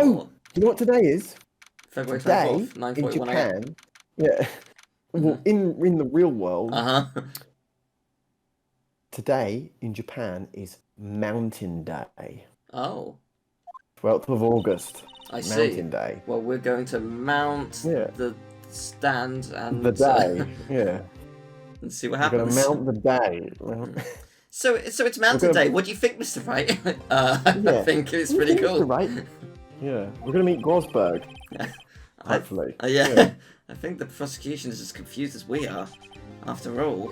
Oh, you know what today is? February Today 24th, in 9:41 a.m. Japan, yeah. Well, in the real world, Uh-huh. today in Japan is Mountain Day. Oh, 12th of August, I see. Mountain Day. Well, we're going to mount Yeah. the stand and The day, yeah. and see what We're gonna happens. mount the day. So it's Mountain Day. What do you think, Mr. Wright? I Yeah. think it's You pretty think cool. you're right. Yeah, we're gonna meet Grosberg. Hopefully. Yeah. I think the prosecution is as confused as we are. After all,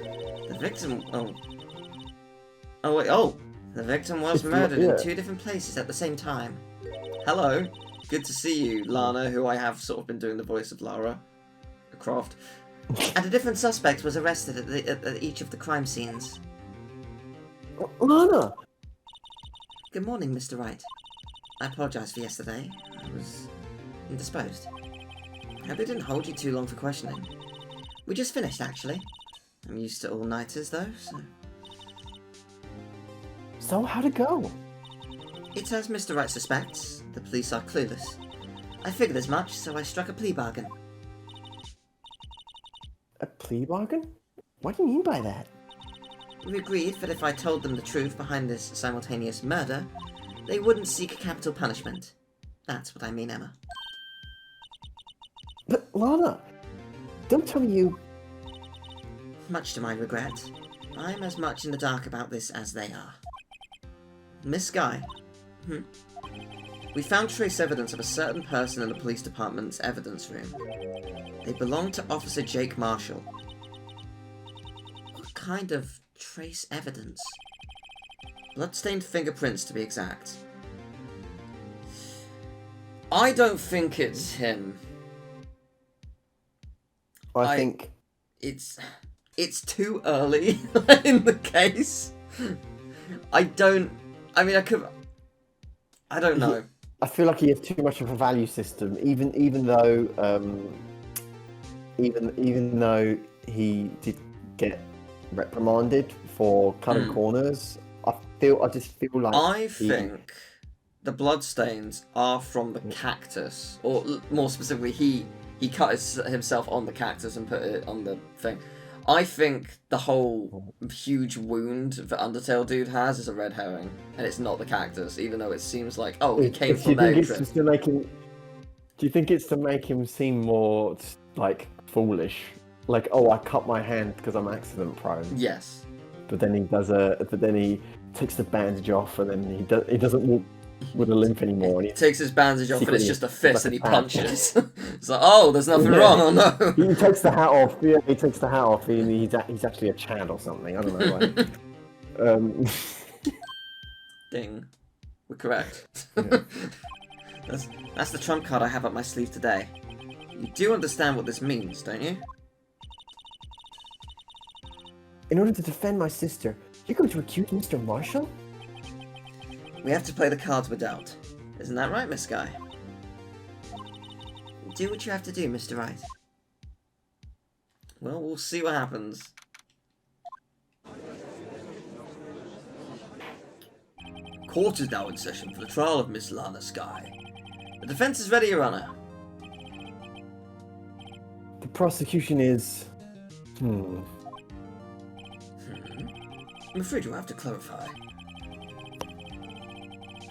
the victim. The victim was murdered in 2 different places at the same time. Hello, good to see you, Lana, who I have sort of been doing the voice of Lara Croft. And a different suspect was arrested at each of the crime scenes. Lana! Good morning, Mr. Wright. I apologise for yesterday. I was indisposed. I hope it didn't hold you too long for questioning. We just finished, actually. I'm used to all-nighters, though, so... So, how'd it go? It's as Mr. Wright suspects. The police are clueless. I figured as much, so I struck a plea bargain. A plea bargain? What do you mean by that? We agreed that if I told them the truth behind this simultaneous murder, they wouldn't seek capital punishment. That's what I mean, Emma. But, Lana, don't tell me you... Much to my regret, I'm as much in the dark about this as they are. Miss Guy. We found trace evidence of a certain person in the police department's evidence room. They belong to Officer Jake Marshall. What kind of trace evidence? Bloodstained fingerprints, to be exact. I don't think it's him. I think... It's too early in the case. I don't know. I feel like he has too much of a value system, even though he did get reprimanded for cutting corners. I just feel like I think the bloodstains are from the cactus, or more specifically, he cut himself on the cactus and put it on the thing. I think the whole huge wound that Undertale dude has is a red herring, and it's not the cactus, even though it seems like, oh, he came from there. Do you think it's to make him seem more, like, foolish? Like, oh, I cut my hand because I'm accident prone. Yes. But then he takes the bandage off, and then he doesn't walk with a limp anymore. And he takes his bandage off, and it's just a fist, and he punches. It's like, oh, there's nothing wrong. Oh no. He takes the hat off. Yeah, he takes the hat off. He's actually a Chad or something. I don't know. Ding. We're correct. Yeah. That's the trump card I have up my sleeve today. You do understand what this means, don't you? In order to defend my sister, you're going to accuse Mr. Marshall? We have to play the cards we're dealt. Isn't that right, Miss Guy? Do what you have to do, Mr. Wright. Well, we'll see what happens. Court is now in session for the trial of Miss Lana Skye. The defense is ready, Your Honor. The prosecution is... I'm afraid you'll have to clarify.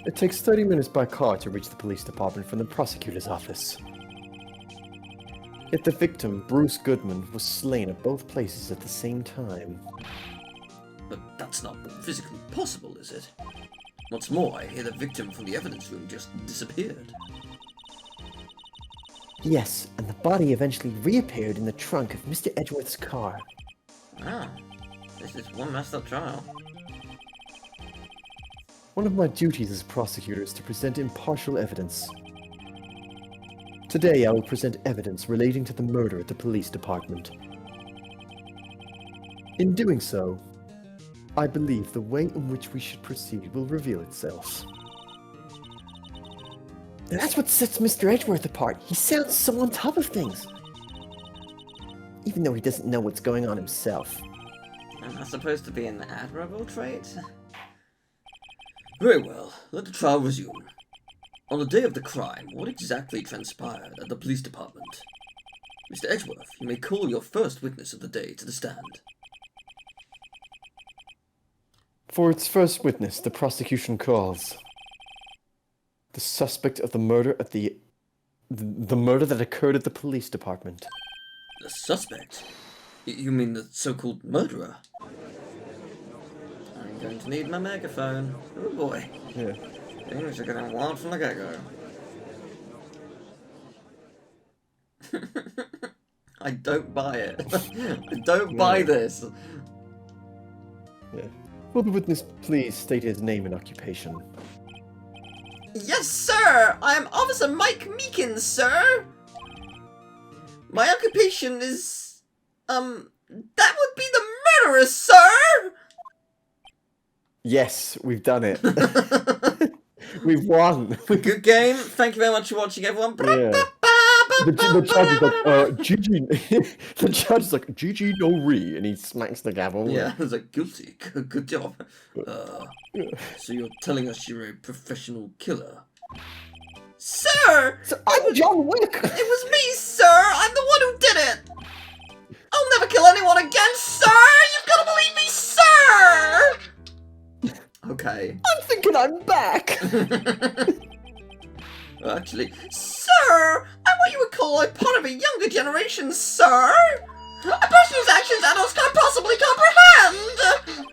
It takes 30 minutes by car to reach the police department from the prosecutor's office. Yet the victim, Bruce Goodman, was slain at both places at the same time. But that's not physically possible, is it? What's more, I hear the victim from the evidence room just disappeared. Yes, and the body eventually reappeared in the trunk of Mr. Edgeworth's car. Ah, this is one messed up trial. One of my duties as prosecutor is to present impartial evidence. Today I will present evidence relating to the murder at the police department. In doing so, I believe the way in which we should proceed will reveal itself. That's what sets Mr. Edgeworth apart. He sounds so on top of things. Even though he doesn't know what's going on himself. And that's supposed to be an admirable trait? Very well, let the trial resume. On the day of the crime, what exactly transpired at the police department? Mr. Edgeworth, you may call your first witness of the day to the stand. For its first witness, the prosecution calls the suspect of the murder at the murder that occurred at the police department. The suspect? You mean the so-called murderer? I'm going to need my megaphone. Oh boy. Yeah. Things are getting wild from the get-go. I don't buy it. I don't buy this. Yeah. Will the witness please state his name and occupation? Yes, sir! I am Officer Mike Meekins, sir! My occupation is... that would be the murderer, sir! Yes, we've done it. We've won. Good game. Thank you very much for watching, everyone. Yeah. The judge is like, GG. The judge is like, GG no re, and he smacks the gavel. Yeah, it's like, guilty. Good job. So you're telling us you're a professional killer? Sir! So I'm John Wick! It was me, sir! I'm the one who did it! I'll never kill anyone again, sir! You've got to believe me, sir! Okay. I'm thinking I'm back! Actually, sir! I'm what you would call a part of a younger generation, sir! A person whose actions adults can't possibly comprehend!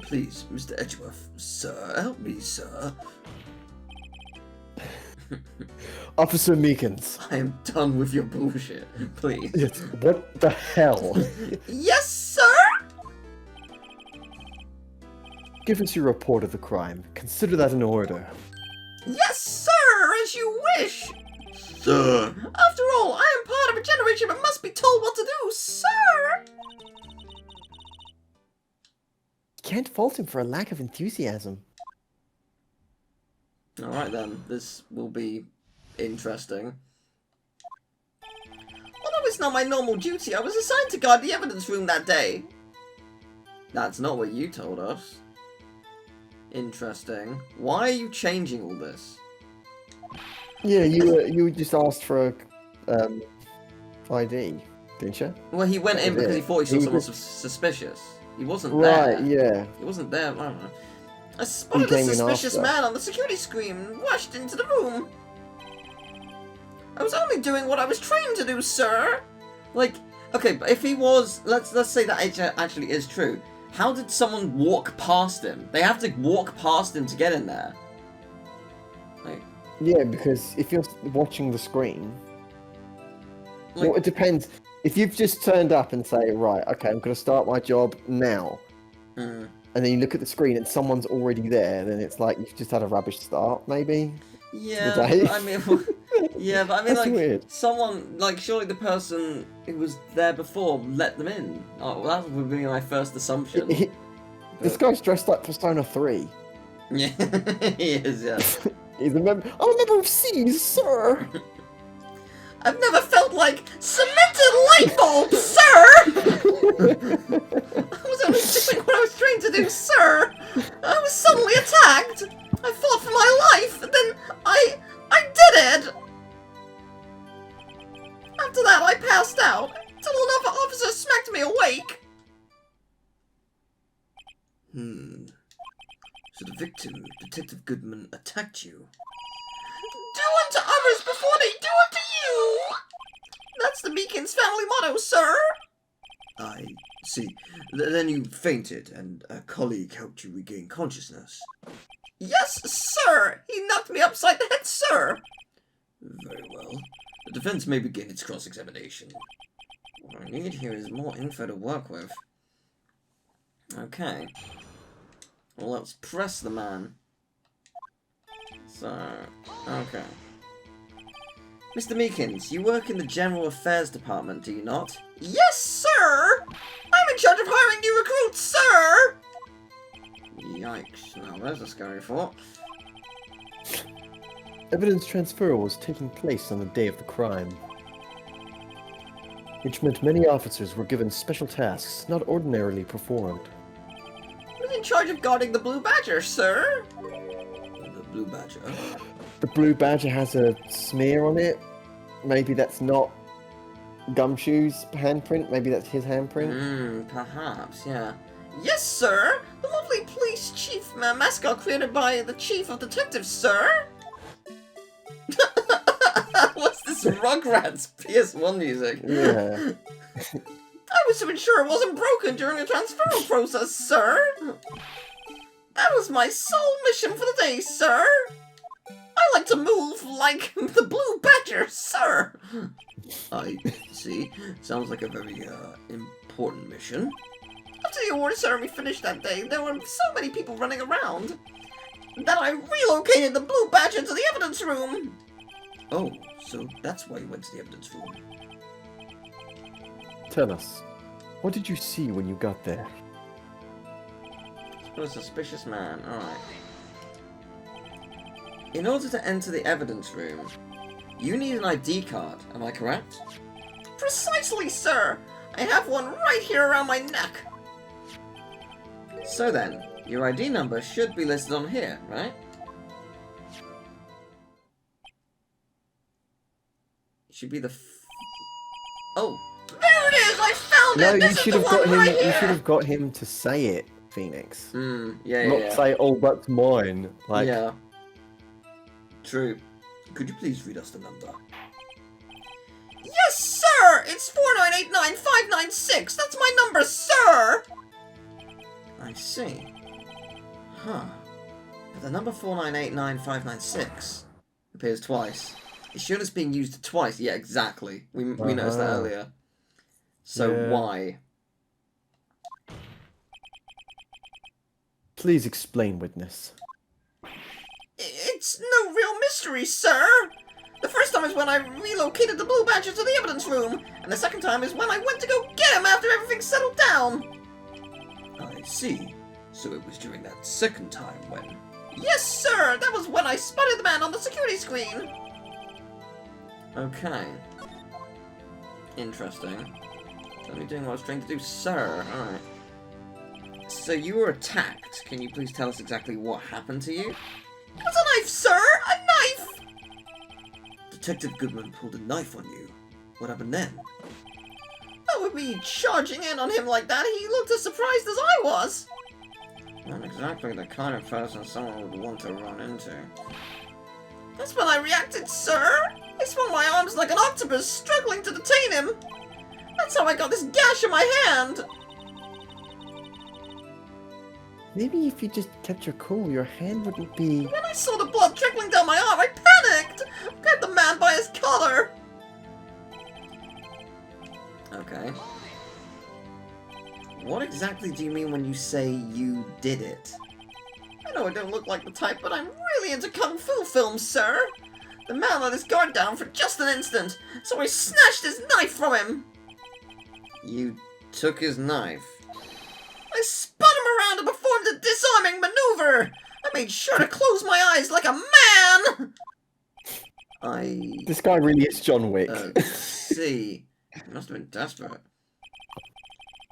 Please, Mr. Edgeworth, sir, help me, sir. Officer Meekins. I am done with your bullshit, please. Yes, what the hell? Yes, sir! Give us your report of the crime. Consider that an order. Yes, sir, as you wish! Sir! After all, I am part of a generation that must be told what to do, sir! Can't fault him for a lack of enthusiasm. Alright then, this will be interesting. Although it's not my normal duty, I was assigned to guard the evidence room that day. That's not what you told us. Interesting. Why are you changing all this? Yeah, you just asked for a ID, didn't you? Well, he went in because he thought he saw someone suspicious. He wasn't there. Right, yeah. He wasn't there. I don't know. I spotted a suspicious man on the security screen and rushed into the room. I was only doing what I was trained to do, sir. Like, okay, but if he was, let's say that actually is true. How did someone walk past him? They have to walk past him to get in there. Like, yeah, because if you're watching the screen, like, well, it depends. If you've just turned up and say, right, okay, I'm going to start my job now, and then you look at the screen and someone's already there, then it's like you've just had a rubbish start, maybe. Yeah, Today. I mean, yeah, but I mean, That's like, weird. someone, like, surely the person who was there before let them in. Oh, well, that would be my first assumption. This guy's dressed like Persona 3. Yeah, he is, yeah. I'm a member of C's, sir! I've never felt like cemented light bulb, sir! I was only doing what I was trained to do, sir! I was suddenly attacked! I fought for my life, and then I did it! After that, I passed out, until another officer smacked me awake. So the victim, Detective Goodman, attacked you. Do unto others before they do unto you! That's the Meekins family motto, sir! I see. Then you fainted, and a colleague helped you regain consciousness. Yes, sir! He knocked me upside the head, sir! Very well. The defense may begin its cross-examination. What I need here is more info to work with. Okay. Well, let's press the man. So, okay. Mr. Meekins, you work in the General Affairs Department, do you not? Yes, sir! I'm in charge of hiring new recruits, sir! Yikes. Now, there's a scary thought. Evidence transfer was taking place on the day of the crime, which meant many officers were given special tasks not ordinarily performed. Who's in charge of guarding the Blue Badger, sir? The Blue Badger? the blue badger has a smear on it. Maybe that's not Gumshoe's handprint. Maybe that's his handprint. Perhaps, yeah. Yes, sir! The lovely police chief mascot created by the chief of detectives, sir! What's this Rugrats PS1 music? Yeah. I was to ensure it wasn't broken during the transferal process, sir! That was my sole mission for the day, sir! I like to move like the blue badger, sir! I see. Sounds like a very, important mission. After the award ceremony finished that day, there were so many people running around that I relocated the blue badger to the evidence room! Oh, so that's why you went to the evidence room. Tell us, what did you see when you got there? A suspicious man, alright. In order to enter the evidence room, you need an ID card, am I correct? Precisely, sir! I have one right here around my neck! So then, your ID number should be listed on here, right? It should be the oh! There it is! I found it! No, This is the one right here! You should have got him to say it, Phoenix. Yeah, Not say, "Oh, that's mine." Like, yeah. True. Could you please read us the number? Yes, sir! It's 4989596! That's my number, sir! I see. Huh. But the number 4989596 appears twice. It's shown as being used twice. Yeah, exactly. We noticed that earlier. So Yeah. why? Please explain, witness. It's no real mystery, sir! The first time is when I relocated the blue badger to the evidence room, and the second time is when I went to go get him after everything settled down! I see. So it was during that second time when... Yes, sir! That was when I spotted the man on the security screen! Okay. Interesting. Only doing what I was trying to do, sir. Alright. So you were attacked. Can you please tell us exactly what happened to you? It was a knife, sir! A knife! Detective Goodman pulled a knife on you. What happened then? That would be charging in on him like that. He looked as surprised as I was. Not exactly the kind of person someone would want to run into. That's when I reacted, sir! I swung my arms like an octopus, struggling to detain him! That's how I got this gash in my hand! Maybe if you just kept your cool, your hand wouldn't be... When I saw the blood trickling down my arm, I panicked! I grabbed the man by his collar! Okay. What exactly do you mean when you say you did it? I know I don't look like the type, but I'm really into Kung Fu films, sir! The man let his guard down for just an instant, so I snatched his knife from him! You took his knife? I spun him around and performed a disarming maneuver! I made sure to close my eyes like a man! This guy really is John Wick. See. He must have been desperate.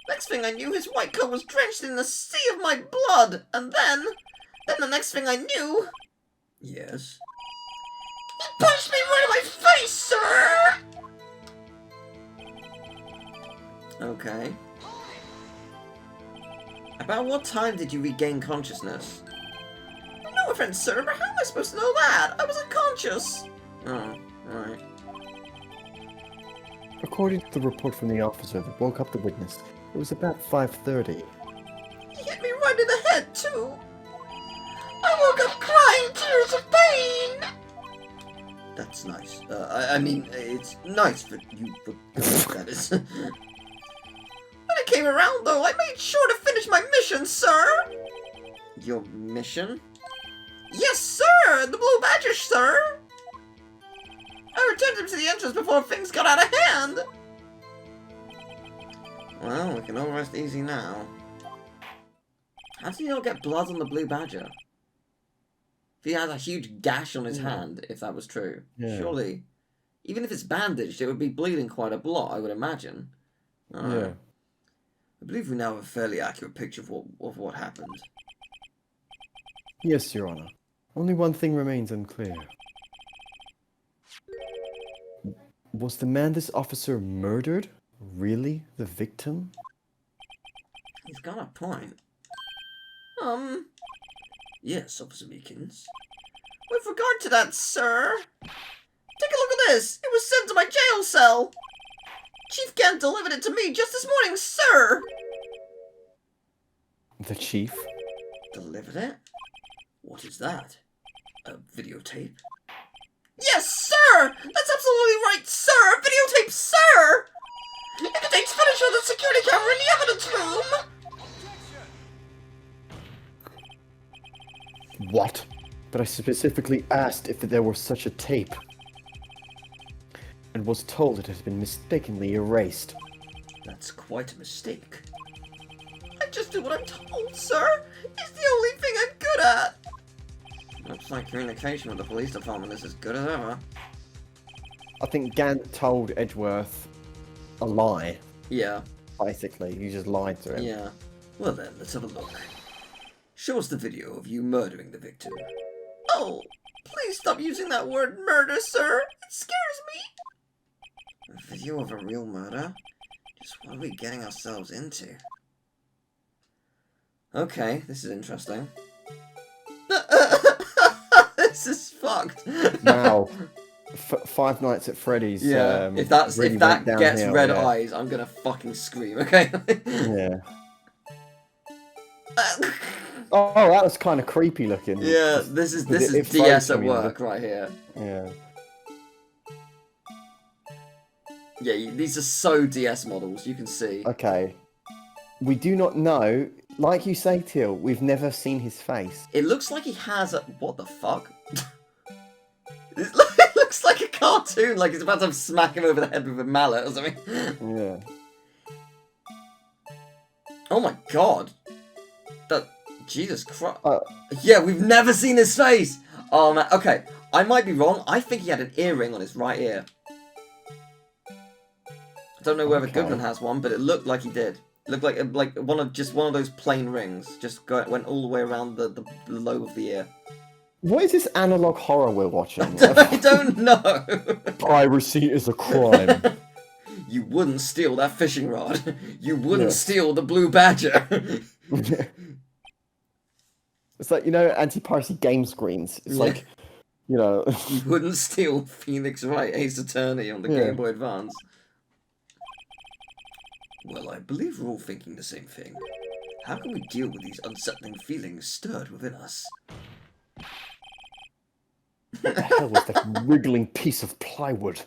Next thing I knew, his white coat was drenched in the sea of my blood, and then the next thing I knew... Yes? He punched me right in my face, sir! Okay. About what time did you regain consciousness? No offense, sir, but how am I supposed to know that? I was unconscious. Oh, alright. According to the report from the officer that woke up the witness, it was about 5:30. He hit me right in the head, too. I woke up crying tears of pain. That's nice. I mean, it's nice for you, that is. When I came around, though, I made sure to finish my mission, sir. Your mission? Yes, sir! The Blue Badger, sir! I returned him to the entrance before things got out of hand! Well, we can all rest easy now. How did he not get blood on the Blue Badger? If he had a huge gash on his hand, if that was true, surely, even if it's bandaged, it would be bleeding quite a lot, I would imagine. Yeah. I believe we now have a fairly accurate picture of what happened. Yes, Your Honor. Only one thing remains unclear. Was the man this officer murdered really the victim? He's got a point. Yes, Officer Meekins. With regard to that, sir, take a look at this. It was sent to my jail cell. Chief Gant delivered it to me just this morning, sir. The chief? Delivered it? What is that? A videotape? Yes, sir! That's absolutely right, sir! A videotape, sir! It contains footage of the security camera in the evidence room! What? But I specifically asked if there was such a tape. And was told it has been mistakenly erased. That's quite a mistake. I just do what I'm told, sir! It's the only thing I'm good at! Looks like communication with the police department is as good as ever. I think Gant told Edgeworth a lie. Yeah. Basically, you just lied to him. Yeah. Well then, let's have a look. Show us the video of you murdering the victim. Oh, please stop using that word murder, sir. It scares me. A video of a real murder? Just what are we getting ourselves into? Okay, this is interesting. This is fucked. Wow. Five Nights at Freddy's. Yeah. If that gets red eyes, I'm gonna fucking scream. Okay. Yeah. Oh, that was kind of creepy looking. Yeah, this is DS at work right here. Yeah. Yeah, these are so DS models. You can see. Okay. We do not know. Like you say, Teal, we've never seen his face. It looks like he has a... What the fuck? It looks like a cartoon, like he's about to smack him over the head with a mallet or something. Yeah. Oh my god. Jesus Christ. Yeah, we've never seen his face! Oh man, okay. I might be wrong. I think he had an earring on his right ear. I don't know whether Goodman has one, but it looked like he did. Looked like one of those plain rings. Just went all the way around the lobe of the ear. What is this analog horror we're watching? I don't know. Piracy is a crime. You wouldn't steal that fishing rod. You wouldn't steal the blue badger. It's like, you know, anti-piracy game screens. It's like, you know... You wouldn't steal Phoenix Wright Ace Attorney on the Game Boy Advance. Well, I believe we're all thinking the same thing. How can we deal with these unsettling feelings stirred within us? What the hell was that wriggling piece of plywood?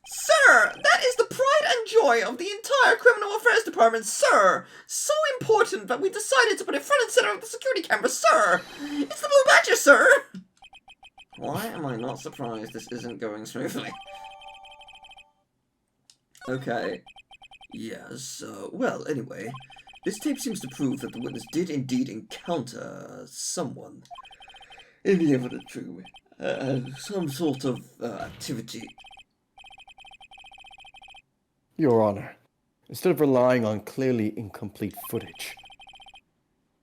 Sir! That is the pride and joy of the entire Criminal Affairs Department, sir! So important that we decided to put it front and center of the security camera, sir! It's the Blue Badger, sir! Why am I not surprised this isn't going smoothly? Okay. Yes, well, anyway, this tape seems to prove that the witness did indeed encounter someone in the evidence room. Some sort of activity. Your Honor, instead of relying on clearly incomplete footage,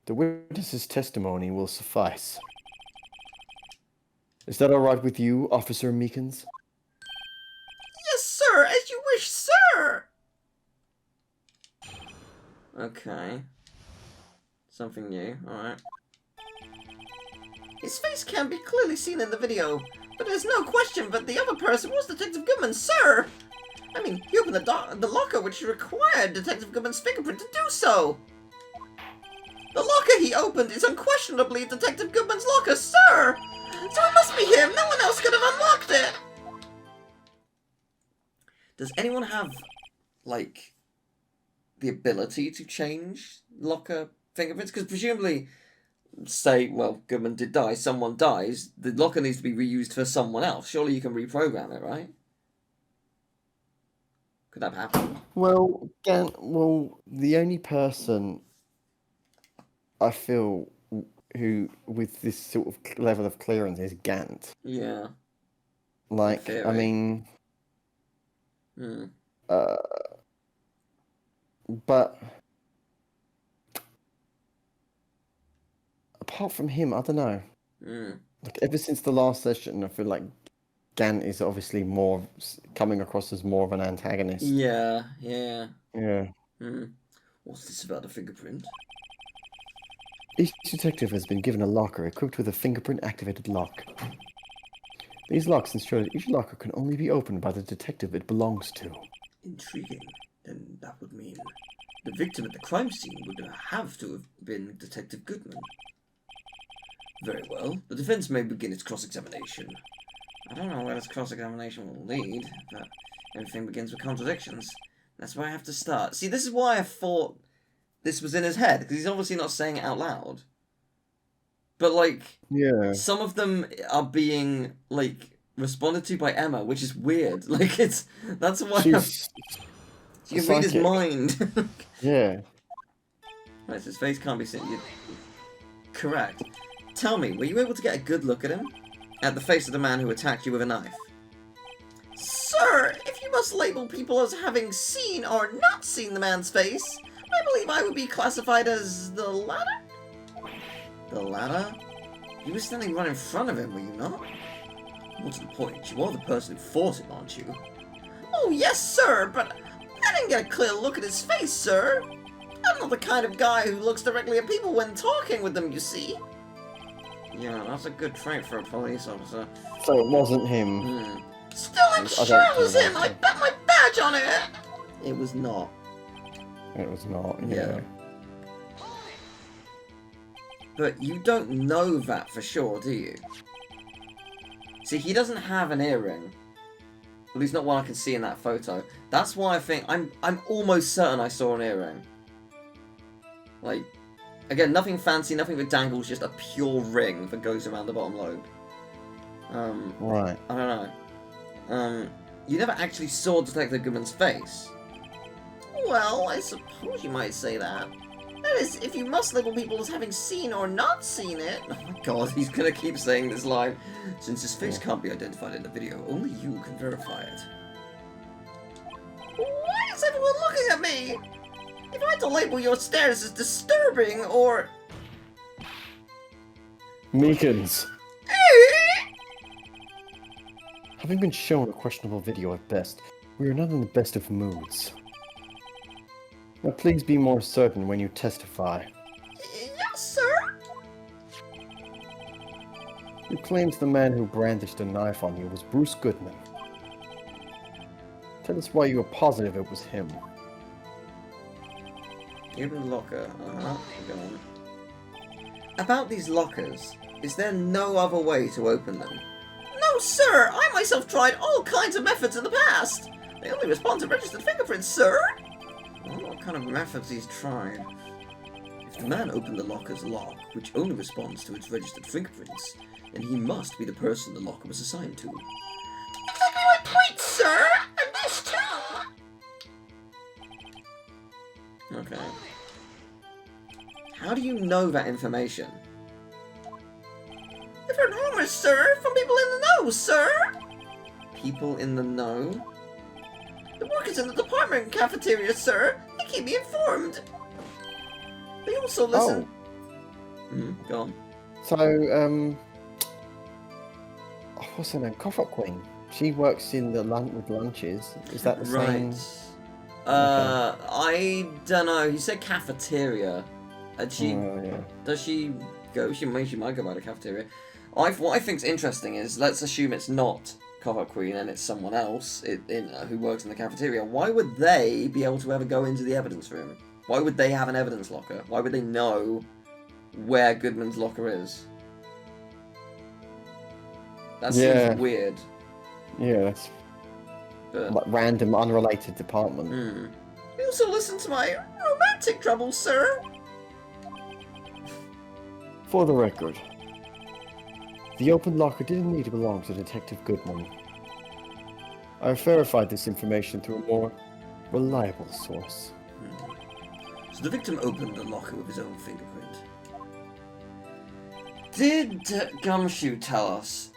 the witness's testimony will suffice. Is that all right with you, Officer Meekins? Yes, sir, as you wish, sir! Okay. Something new, alright. His face can be clearly seen in the video, but there's no question that the other person was Detective Goodman, sir! I mean, he opened the locker which required Detective Goodman's fingerprint to do so! The locker he opened is unquestionably Detective Goodman's locker, sir! So it must be him! No one else could have unlocked it! Does anyone have, like, the ability to change locker fingerprints? Because presumably, say, well, Goodman did die, someone dies, the locker needs to be reused for someone else. Surely you can reprogram it, right? Could that happen? Well, the only person I feel who, with this sort of level of clearance, is Gant. Yeah. Like, I mean... but... apart from him, I don't know. Like, ever since the last session, I feel like Gant is obviously coming across as more of an antagonist. Yeah. Yeah. What's this about a fingerprint? Each detective has been given a locker equipped with a fingerprint-activated lock. These locks ensure that each locker can only be opened by the detective it belongs to. Intriguing. Then that would mean the victim at the crime scene would have to have been Detective Goodman. Very well. The defense may begin its cross-examination. I don't know where this cross-examination will lead, but everything begins with contradictions. That's where I have to start. See, this is why I thought this was in his head, because he's obviously not saying it out loud. But, like, some of them are being, like, responded to by Emma, which is weird. Like, that's why you can read his mind. Yeah. Right, so his face can't be seen. Correct. Tell me, were you able to get a good look at him? At the face of the man who attacked you with a knife? Sir, if you must label people as having seen or not seen the man's face, I believe I would be classified as the latter? The latter? You were standing right in front of him, were you not? More to the point, you are the person who forced him, aren't you? Oh, yes, sir, but I didn't get a clear look at his face, sir. I'm not the kind of guy who looks directly at people when talking with them, you see. Yeah, that's a good trait for a police officer. So it wasn't him. Still, I'm sure it was him. I bet my badge on it. It was not. It was not, yeah. But you don't know that for sure, do you? See, he doesn't have an earring. At least not one I can see in that photo. That's why I think I'm almost certain I saw an earring. Like, again, nothing fancy, nothing that dangles, just a pure ring that goes around the bottom lobe. Right. I don't know. You never actually saw Detective Goodman's face. Well, I suppose you might say that. That is, if you must label people as having seen or not seen it. Oh my god, he's gonna keep saying this line. Since his face can't be identified in the video, only you can verify it. Why is everyone looking at me? If I had to label your stares as disturbing or... Meekins. Having been shown a questionable video at best, we are not in the best of moods. Now please be more certain when you testify. Yes, sir? You claimed the man who brandished a knife on you was Bruce Goodman. Tell us why you are positive it was him. Even locker, go on. About these lockers, is there no other way to open them? No, sir! I myself tried all kinds of methods in the past! They only respond to registered fingerprints, sir! I wonder what kind of methods he's tried. If the man opened the locker's lock, which only responds to its registered fingerprints, then he must be the person the locker was assigned to. Exactly my point, sir! And this too! Okay. How do you know that information? I've heard rumors, sir, from people in the know, sir! People in the know? The workers in the department cafeteria, sir! They keep me informed! They also listen... go on. So, what's her name? Cough Up Queen. She works in the with lunches. Is that the same? Right. I don't know. He said cafeteria. And she... Does she go? She might go by the cafeteria. What I think's interesting is, let's assume it's not Cough Up Queen and it's someone else who works in the cafeteria. Why would they be able to ever go into the evidence room? Why would they have an evidence locker? Why would they know where Goodman's locker is? That seems weird. Yeah, that's like random, unrelated department. You also listen to my romantic troubles, sir. For the record, the open locker did indeed belong to Detective Goodman. I have verified this information through a more reliable source. So the victim opened the locker with his own fingerprint. Did Gumshoe tell us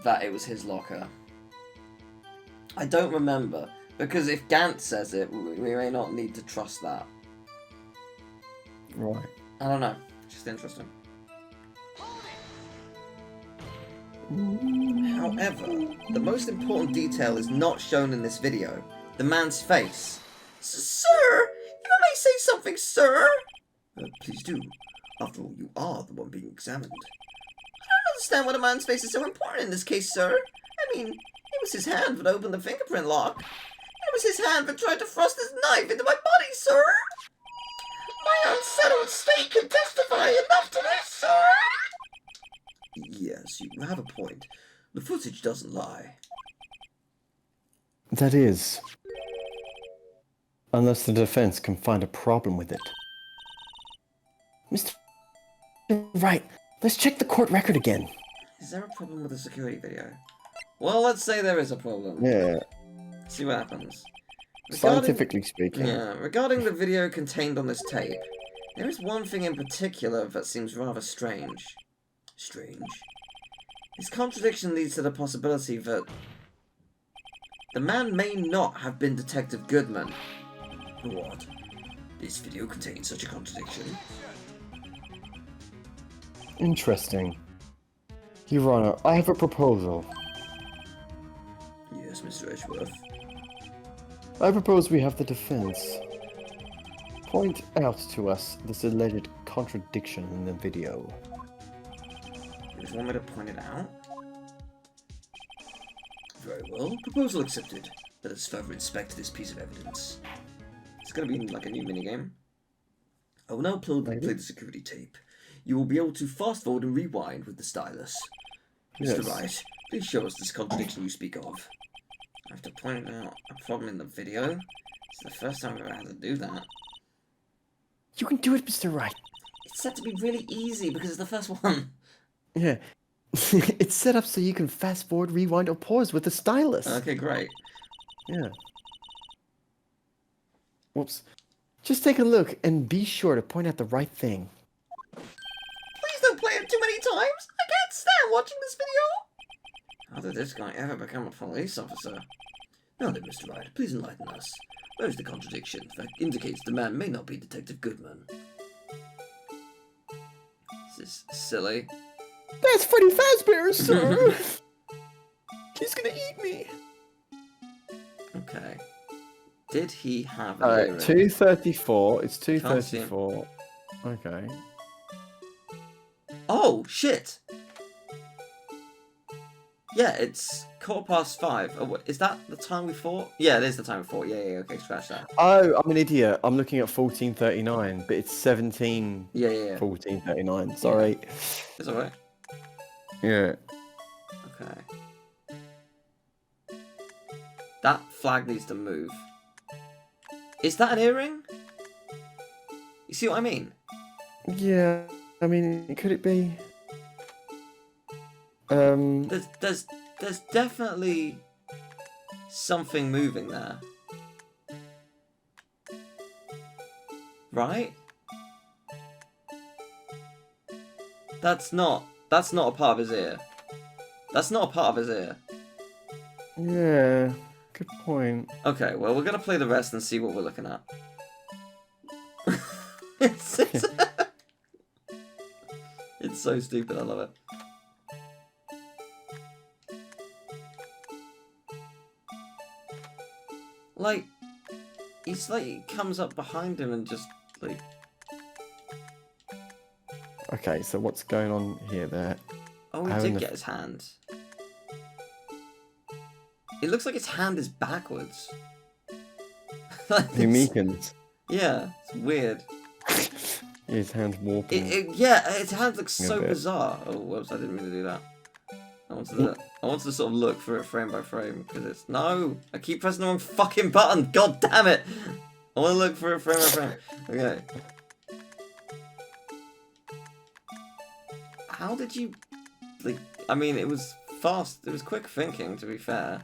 that it was his locker? I don't remember, because if Gant says it, we may not need to trust that. Right. I don't know. It's just interesting. However, the most important detail is not shown in this video. The man's face. Sir! If I may say something, sir! Please do. After all, you are the one being examined. I don't understand why the man's face is so important in this case, sir. I mean, it was his hand that opened the fingerprint lock. It was his hand that tried to thrust his knife into my body, sir! My unsettled state can testify enough to this, sir! Yes, you have a point. The footage doesn't lie. That is. Unless the defense can find a problem with it. Mr. Wright, let's check the court record again. Is there a problem with the security video? Well, let's say there is a problem. Yeah. See what happens. Scientifically speaking. Yeah, regarding the video contained on this tape, there is one thing in particular that seems rather strange. This contradiction leads to the possibility that the man may not have been Detective Goodman. What? This video contains such a contradiction? Interesting. Your Honor, I have a proposal. Yes, Mr. Edgeworth. I propose we have the defense point out to us this alleged contradiction in the video. You just want me to point it out? Very well. Proposal accepted. Let us further inspect this piece of evidence. It's going to be like a new minigame. I will now play the security tape. You will be able to fast forward and rewind with the stylus. Yes. Mr. Wright, please show us this contradiction you speak of. I have to point out a problem in the video. It's the first time I've ever had to do that. You can do it, Mr. Wright. It's set to be really easy because it's the first one. Yeah. It's set up so you can fast forward, rewind, or pause with the stylus. Okay, great. Yeah. Whoops. Just take a look and be sure to point out the right thing. Please don't play it too many times. I can't stand watching this video. How did this guy ever become a police officer? Now then, Mr. Wright, please enlighten us. Where is the contradiction that indicates the man may not be Detective Goodman? This is silly. That's Freddy Fazbear, sir! He's gonna eat me! Okay. Did he have a Alright, 2:34. It's 2:34. Okay. Oh, shit! Yeah, it's 5:15. Oh, is that the time we fought? Yeah, it is the time we fought. Yeah, okay, scratch that. Oh, I'm an idiot. I'm looking at 14:39, but it's 17. Yeah. 14:39. Sorry. It's alright. Yeah. Okay. That flag needs to move. Is that an earring? You see what I mean? Yeah. I mean, could it be? There's definitely something moving there. Right? That's not a part of his ear. That's not a part of his ear. Yeah. Good point. Okay, well, we're gonna play the rest and see what we're looking at. It's so stupid, I love it. Like, it's like he comes up behind him and just, like... Okay, so what's going on here there? Oh, he did get his hand. It looks like his hand is backwards. He meekens. Yeah, it's weird. His hand's warping. Yeah, his hand looks so bizarre. Oh, whoops, I didn't mean to do that. I wanted to sort of look through it frame by frame, because it's... No! I keep pressing the wrong fucking button! God damn it! I want to look through it frame by frame. Okay. How did you... Like, I mean, it was fast. It was quick thinking, to be fair.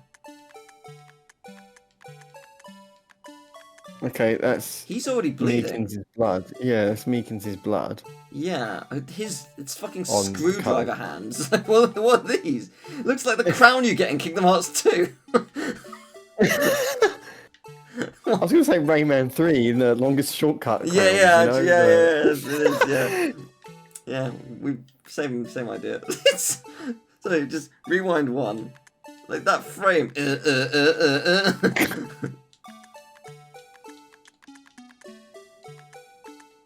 Okay, that's... He's already bleeding. Meekens his blood. Yeah, that's Meekens his blood. Yeah, it's fucking screwdriver hands. what are these? Looks like the crown you get in Kingdom Hearts 2. I was going to say Rayman 3, the longest shortcut. Yeah, it is, yeah. Yeah, we same idea. So just rewind 1. Like that frame.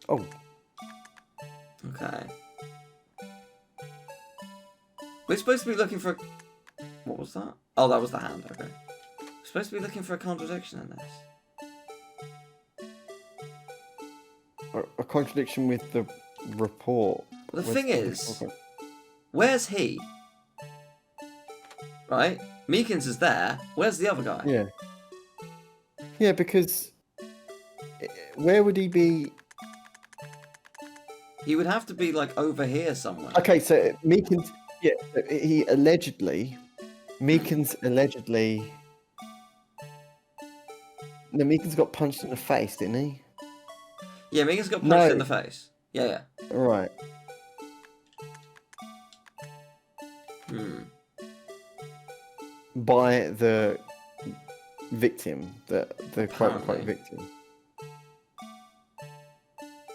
Oh. Okay. We're supposed to be looking for... What was that? Oh, that was the hand, okay. We're supposed to be looking for a contradiction in this. A contradiction with the report. Well, the thing is, where's he? Right? Meekins is there. Where's the other guy? Yeah. Yeah, because... Where would he be... He would have to be, like, over here somewhere. Okay, so Meekins... Yeah, he allegedly... Meekins allegedly... No, Meekins got punched in the face, didn't he? Yeah, Meekins got punched in the face. Yeah, yeah. Right. By the victim, the quote-unquote victim.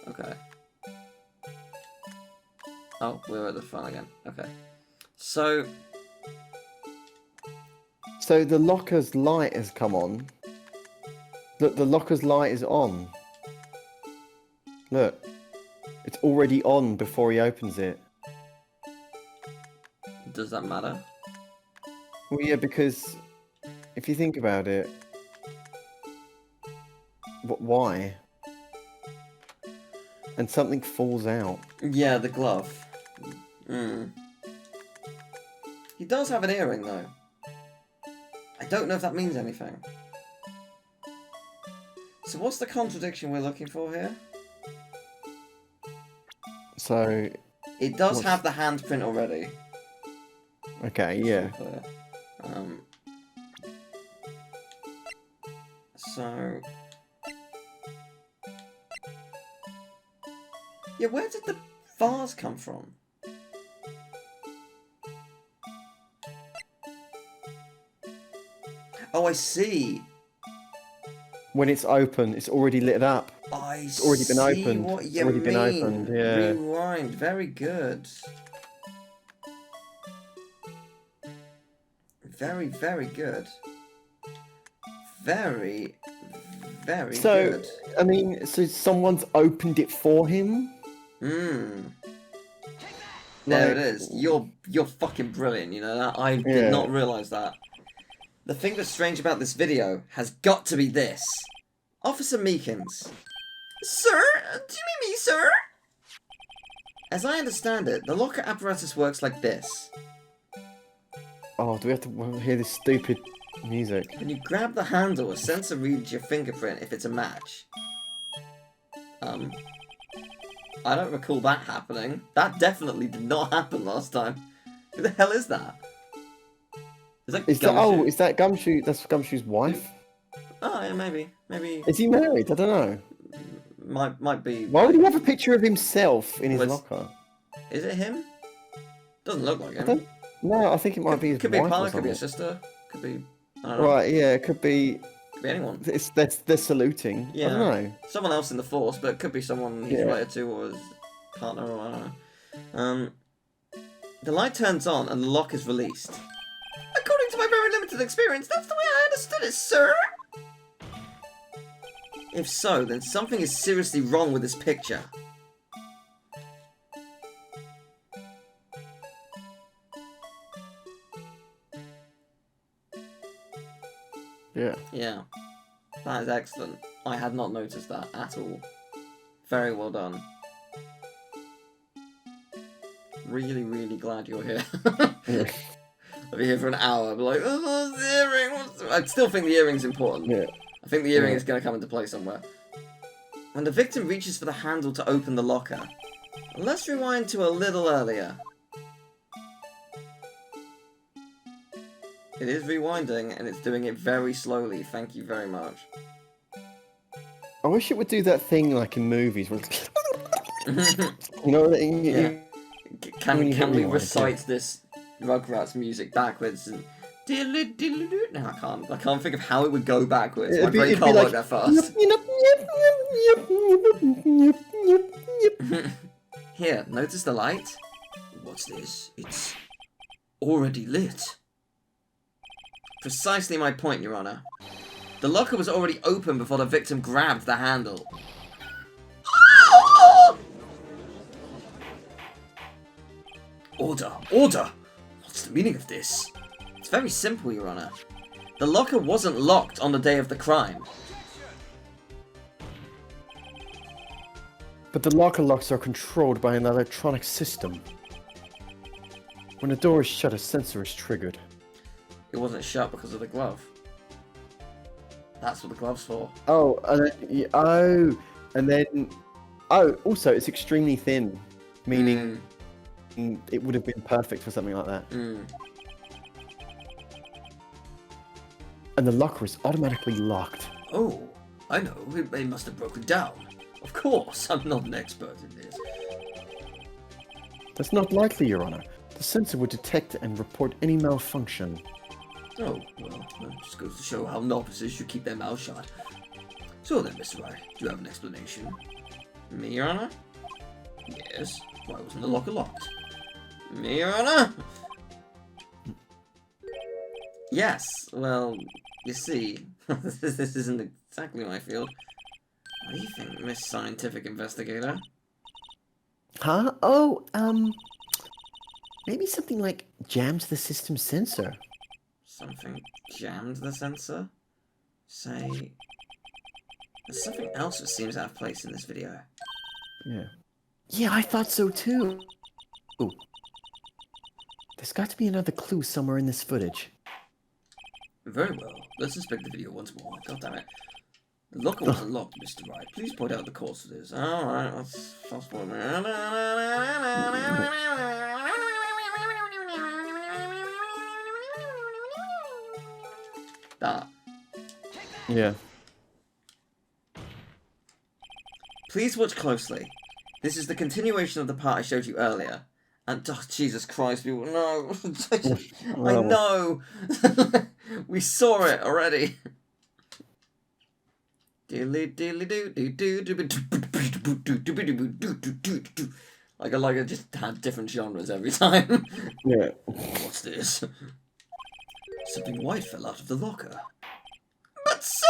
Okay. Oh, we're at the front again. Okay. So the locker's light has come on. Look, the locker's light is on. Look. It's already on before he opens it. Does that matter? Well, yeah, because if you think about it, why? And something falls out. Yeah, the glove. He does have an earring, though. I don't know if that means anything. So what's the contradiction we're looking for here? So... It does have the handprint already. Okay, yeah. So... Yeah, where did the vase come from? Oh, I see. When it's open, it's already lit up. It's already been opened. What you already mean. been opened, yeah. Rewind. Very good. Very, very good. Very, very good. So, I mean, so someone's opened it for him? There Like, it is. You're fucking brilliant, you know that? I did not realise that. The thing that's strange about this video has got to be this. Officer Meekins. Sir? Do you mean me, sir? As I understand it, the locker apparatus works like this. Oh, do we have to hear this stupid music? When you grab the handle, a sensor reads your fingerprint if it's a match. I don't recall that happening. That definitely did not happen last time. Who the hell is that? Is that Gumshoe? That's Gumshoe's wife? Oh, yeah, maybe. Is he married? I don't know. Might be. Why would he have a picture of himself in his locker? Is it him? Doesn't look like him. No, I think it might be his wife. Could be a partner, or could be a something. sister, could be. I don't know. Right, yeah, it could be. Could be anyone. They're saluting. Yeah. I don't know. Someone else in the force, but it could be someone he's related to or his partner, or I don't know. The light turns on and the lock is released. According to my very limited experience, that's the way I understood it, sir! If so, then something is seriously wrong with this picture. Yeah. Yeah. That is excellent. I had not noticed that at all. Very well done. Really, really glad you're here. Yeah. I'll be here for an hour. I'll be like, oh, the earring. I still think the earring's important. Yeah. I think the earring is going to come into play somewhere. When the victim reaches for the handle to open the locker, let's rewind to a little earlier. It is rewinding, and it's doing it very slowly. Thank you very much. I wish it would do that thing like in movies. Where you know what I mean? Yeah. Can we rewind, recite this Rugrats music backwards? And... No, I can't think of how it would go backwards. My brain can't work that fast. Here, notice the light? What's this? It's Already lit. Precisely my point, Your Honor. The locker was already open before the victim grabbed the handle. Order! Order! What's the meaning of this? It's very simple, Your Honor. The locker wasn't locked on the day of the crime. But the locker locks are controlled by an electronic system. When the door is shut, a sensor is triggered. It wasn't shut because of the glove. That's what the glove's for. Oh, and then, also it's extremely thin, meaning it would have been perfect for something like that. And the locker is automatically locked. Oh, I know. It must have broken down. Of course, I'm not an expert in this. That's not likely, Your Honor. The sensor would detect and report any malfunction. Oh, well, that just goes to show how novices should keep their mouths shut. So then, Mr. Wright, do you have an explanation? Me, Your Honor? Yes. Why wasn't the locker locked? Me, Your Honor? Yes. Well, you see, this isn't exactly my field. What do you think, Miss Scientific Investigator? Huh? Oh, maybe something like jammed the system sensor. Something jammed the sensor? Say... There's something else that seems out of place in this video. Yeah. Yeah, I thought so too. Ooh. There's got to be another clue somewhere in this footage. Very well. Let's inspect the video once more. God damn it. The locker was unlocked, Mr. Wright. Please point out the cause of this. Alright, let's fast forward. That. Yeah. Please watch closely. This is the continuation of the part I showed you earlier. And, oh, Jesus Christ, people, no. I know. We saw it already. Like I just had different genres every time. Yeah. What's this? Something white fell out of the locker. But sir,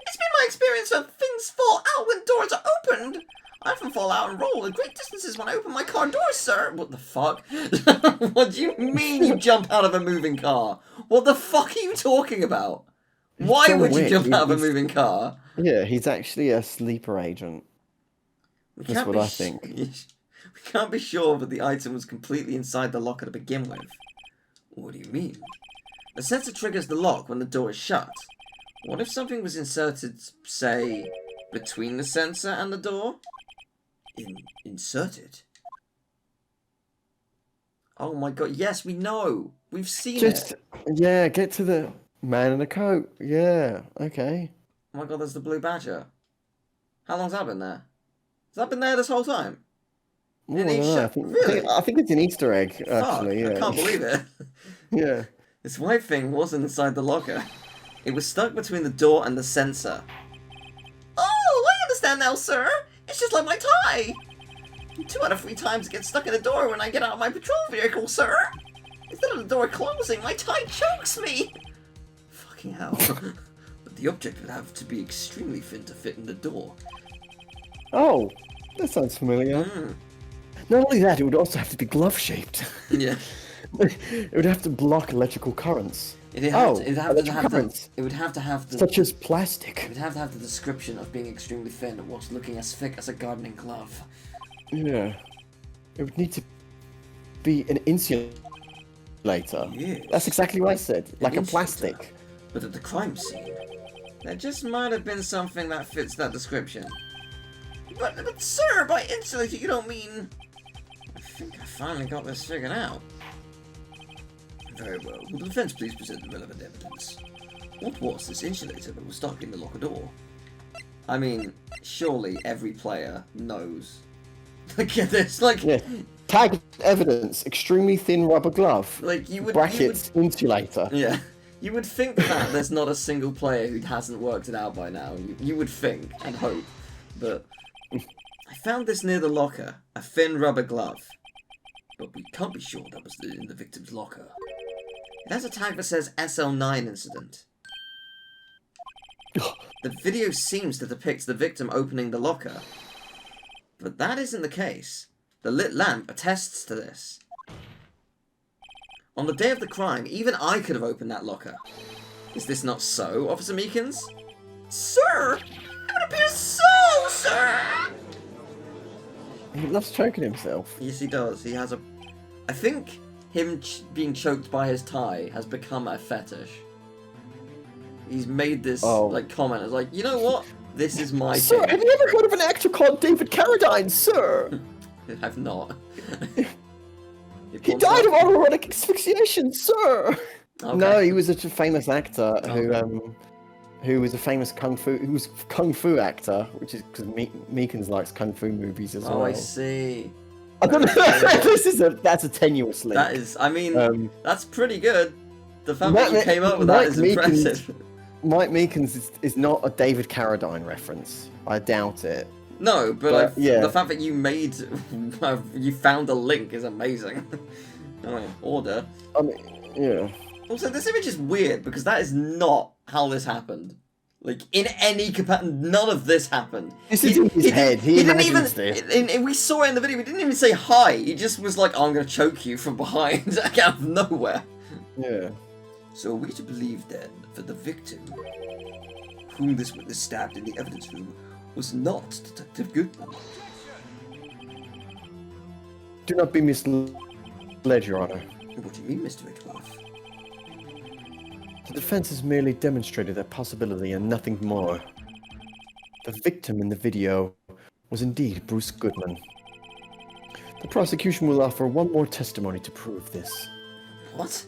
it's been my experience that things fall out when doors are opened. I often fall out and roll at great distances when I open my car doors, sir. What the fuck? What do you mean you jump out of a moving car? What the fuck are you talking about? Why would you jump out of a moving car? Yeah, he's actually a sleeper agent. That's what I think. We can't be sure that the item was completely inside the locker to begin with. What do you mean? The sensor triggers the lock when the door is shut. What if something was inserted, say, between the sensor and the door? Inserted? Oh my god, yes, we know! We've seen it! Yeah, get to the man in the coat. Yeah, okay. Oh my god, there's the blue badger. How long's that been there? Has that been there this whole time? I think it's an Easter egg, actually. Fuck, yeah. I can't believe it. Yeah. This white thing wasn't inside the locker. It was stuck between the door and the sensor. Oh, I understand now, sir. It's just like my tie. 2 out of 3 times it gets stuck in the door when I get out of my patrol vehicle, sir. Instead of the door closing, my tie chokes me. Fucking hell. But the object would have to be extremely thin to fit in the door. Oh, that sounds familiar. Not only that, it would also have to be glove-shaped. Yeah. It would have to block electrical currents. It would have to have the... Such as plastic. It would have to have the description of being extremely thin whilst looking as thick as a gardening glove. Yeah. It would need to be an insulator. Yes. That's exactly what I said. Like a plastic. But at the crime scene, there just might have been something that fits that description. But sir, by insulator you don't mean... I think I finally got this figured out. Very well. Will the defense please present the relevant evidence? What was this insulator that was stuck in the locker door? I mean, surely every player knows. Get this, like... Yeah. Tag evidence, extremely thin rubber glove. Like, you would... Brackets, insulator. Yeah. You would think that there's not a single player who hasn't worked it out by now. You would think and hope. But I found this near the locker. A thin rubber glove. But we can't be sure that was in the victim's locker. It has a tag that says SL9 incident. The video seems to depict the victim opening the locker. But that isn't the case. The lit lamp attests to this. On the day of the crime, even I could have opened that locker. Is this not so, Officer Meekins? Sir! It would appear so, sir! He loves choking himself. Yes, he does. He has a... I think him being choked by his tie has become a fetish. He's made this, like, comment. It's like, you know what? This is my Sir, thing. have you ever heard of an actor called David Carradine, sir? I've not. He died of autoerotic asphyxiation, sir! Okay. No, he was a famous actor who was a famous kung fu actor, which is because Meekins likes kung fu movies as well. Oh, I see. I don't know. That's a tenuous link. That is, I mean, that's pretty good. The fact that you came up with Mike that is impressive. Mike Meekins is not a David Carradine reference. I doubt it. No, but yeah. The fact that you made, you found a link is amazing. Oh, order. I mean, yeah. Also, this image is weird because that is not how this happened. Like, in any capacity, none of this happened. This is in his head. He didn't even. this. We saw it in the video. He didn't even say hi. He just was like, "I'm gonna choke you from behind," like out of nowhere. Yeah. So are we to believe then that the victim, whom this witness stabbed in the evidence room, was not Detective Goodman? Do not be misled, Your Honor. What do you mean, Mr. Whitworth? The defense has merely demonstrated that possibility and nothing more. The victim in the video was indeed Bruce Goodman. The prosecution will offer one more testimony to prove this. What?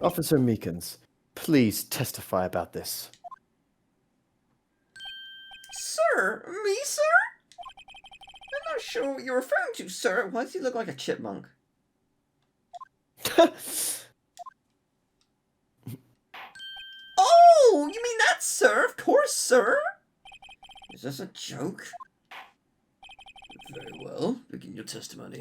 Officer Meekins, please testify about this. Sir? Me, sir? I'm not sure what you're referring to, sir. Why does he look like a chipmunk? Oh, you mean that, sir? Of course, sir. Is this a joke? Very well. Begin your testimony.